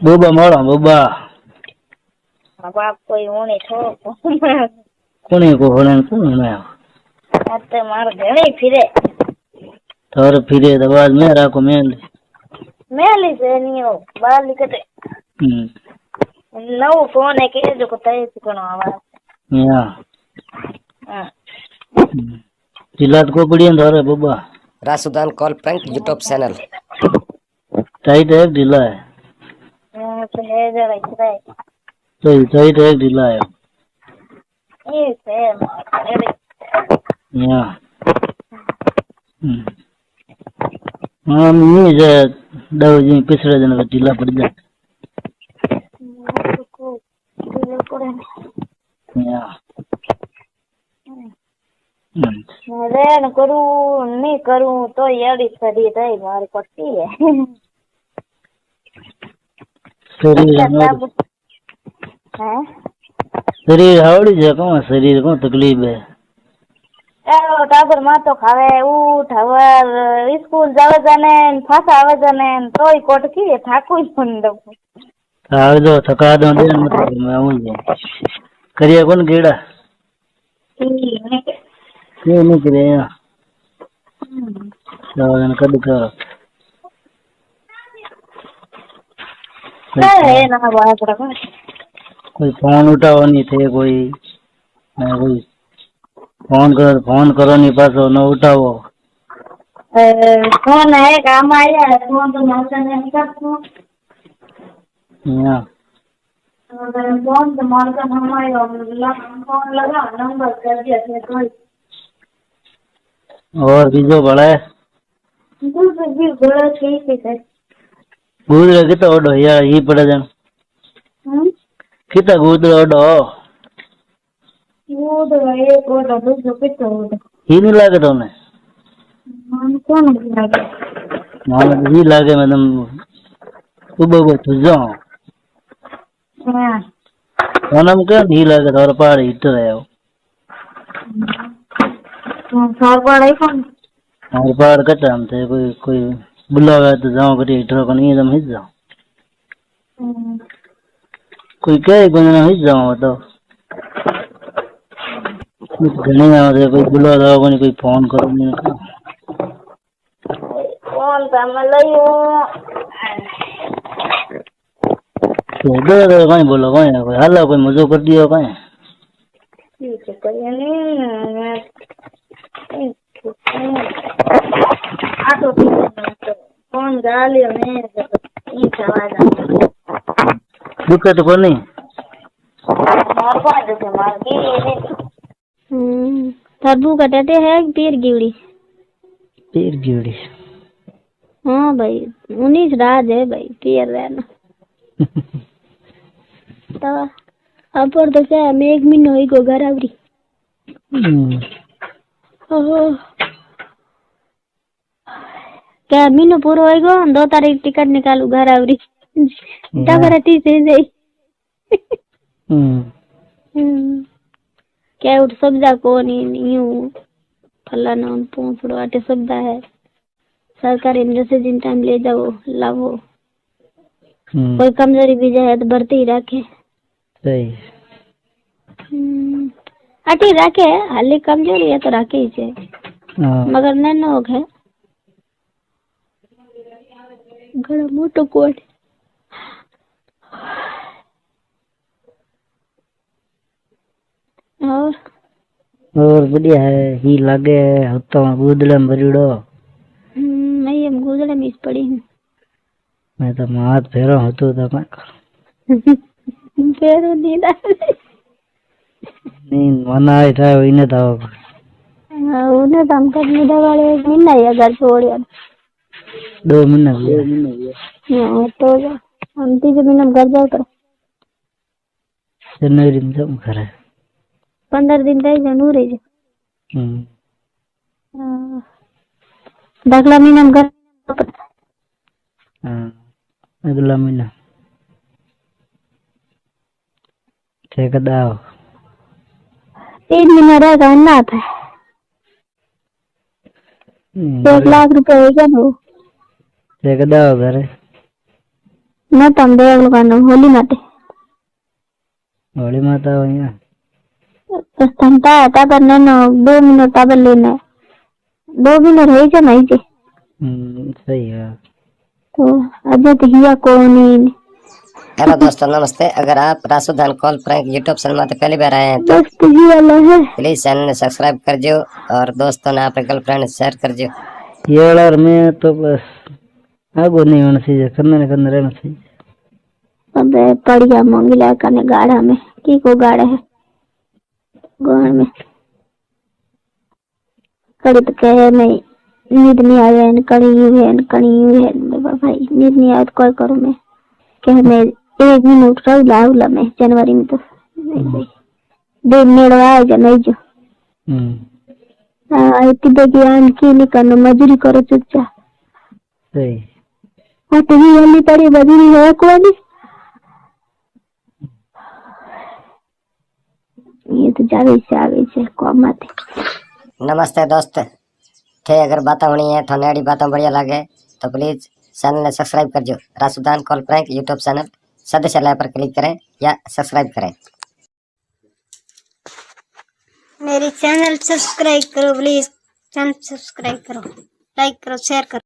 બોબા મળો બોબા બાપ કોઈ ઊણી છો કોને કો હોને કોને મે તે મારે ઘણી ફિરે તારે ફિરે દવાજ મે રાખો મેલી છે નીઓ બાર લીકતે નવો ફોન હે કે જો કતાય કોનો આવાજ યા હા જિલ્લાત को बढ़िया धारे बोबा रासुदान call prank YouTube channel tight है ढीला है तो है जरा इतना तो टाइट है ढीला है ये से या हाँ नहीं जे दव जी पिछले दिन का ढीला पड़ जाए या રેન કરું નહીં કરું તો એડી સડી થઈ મારી પટ્ટી હે शरीर हावड़ी है कौन शरीर को तकलीफ है टाबर માં તો ખાવે ઉઠ હવે સ્કૂલ જાવે જાને ફાસા આવે જાને તોય કોટકી થાકું પણ દઉં આવે જો થકા દો દે मतलब मैं आऊं जे करिया कौन गेड़ा क्यों नहीं करे यार जन कद कर है ना बात रखो कोई फोन उठाओ नहीं थे कोई फोन करो नहीं पासो न उठाओ फोन है काम आया है फोन तो माता ने करतो या फोन तो माता हमारे फोन लगा नंबर कर दिया थे कोई और बीजो बड़ा है दूसरे भी बड़ा ठीक है गुदरा कितना ओडो यार ये पड़ा जान कितना गुदरा ओडो वो तो एक ओडो दूसरा कितना ओडो ही नहीं लागे तो ने मन कौन लागे मान ही लागे मैडम सुबह तुझो हां ओनम के नहीं लागे तो पहाड़ हिट रहे हो सार पढ़ाई कौन और पहाड़ कटा हम थे कोई बुलावे तो जाओ करी हिटर को नहीं एकदम हिट जाओ कोई कहे कोई ना हिट जाओ तो घणी आवे कोई बुला दो कोई फोन करो नहीं फोन तो मैं लईयो तो कहीं बोलो कोई हाल कोई मजो कर दियो कहीं ठीक है कोई नहीं तो फोन गालियो ने ई आवाज दिक्कत को नहीं मार पाए थे मार के तरबू कटाते है पीर गिवड़ी पीर गिवड़ी हाँ भाई 19 राज है भाई पीर रहना तो अपर तो क्या मैं 1 महीना होई को घर आवरी क्या महीनो पूरो होई गो 2 तारीख टिकट निकालू घर आवरी डबरती से जाई क्या उठ सब्जा को नहीं यूं फलाना पहुंचड़ो आटे सब्जा है सरकारी में जिन टाइम ले जाओ लाओ कोई कमजोरी भी जाए तो भर्ती ही रखे सही अटी रखे हाली कमजोरी है तो रखे ही से मगर नैनो है घड़ा मोटो कोट और बढ़िया है ही लागे हतो गुदले भरीड़ो मैं ये गुदले में पड़ी हूँ मैं तो हाथ फेरो हतो तो मैं फेरो नींद नहीं मना है था इने था उन्हें तो हम तक नींद वाले महीना ही अगर छोड़िया 2 महीना हुआ तो हम 3 महीना में घर जाओ कर जनवरी में सब करे 15 दिन रह जा रह जा दाखला महीना में घर अगला महीना ठेकेदार 3 महीना रहेगा ना था 1 लाख रुपए हो गया वो ठेकेदार घर નતા બે લોકોનો હોલી માટે હોળી માતા અહીંયા સંતા તાબર નેનો 2 મિનિટ તાબર લેને 2 મિનિટ રહી છે નહીં છે सही है। तो अजय तो हिया कोनी हेलो दोस्तों नमस्ते। अगर आप रासुदान कॉल प्रैंक यूट्यूब चैनल में पहली बार आए हैं तो दोस्त हिया ला है प्लीज चैनल ने सब्सक्राइब कर जो और दोस्तों ने आपके गर्लफ्रेंड शेयर कर जो। ये और मैं तो बस आगो नहीं होना चाहिए, करने रहना चाहिए। अबे पड़िया मंगला कने गाड़ा में की को गाड़ा है गोड़ में कड़ी तो कहे नहीं नींद नहीं आवे न कड़ी है भाई नींद नहीं आवे तो कोई करूं मैं कहे मैं 1 मिनट रह लाऊला मैं जनवरी में तो नहीं भाई दिन मेड़वा आएगा नहीं जो इतनी बेगियान की नहीं करना मजूरी करो चुपचाप सही हाँ तो ही वाली पड़ी मजूरी है कोई ये तो जावे से कमाते। नमस्ते दोस्त थे अगर बातें होनी है तो नड़ी बातें बढ़िया लगे तो प्लीज चैनल ने सब्सक्राइब कर जो। रासुदान कॉल प्रैंक यूट्यूब चैनल सदस्य लाइन पर क्लिक करें या सब्सक्राइब करें। मेरी चैनल सब्सक्राइब करो प्लीज, चैनल सब्सक्राइब करो, लाइक करो, शेयर करो।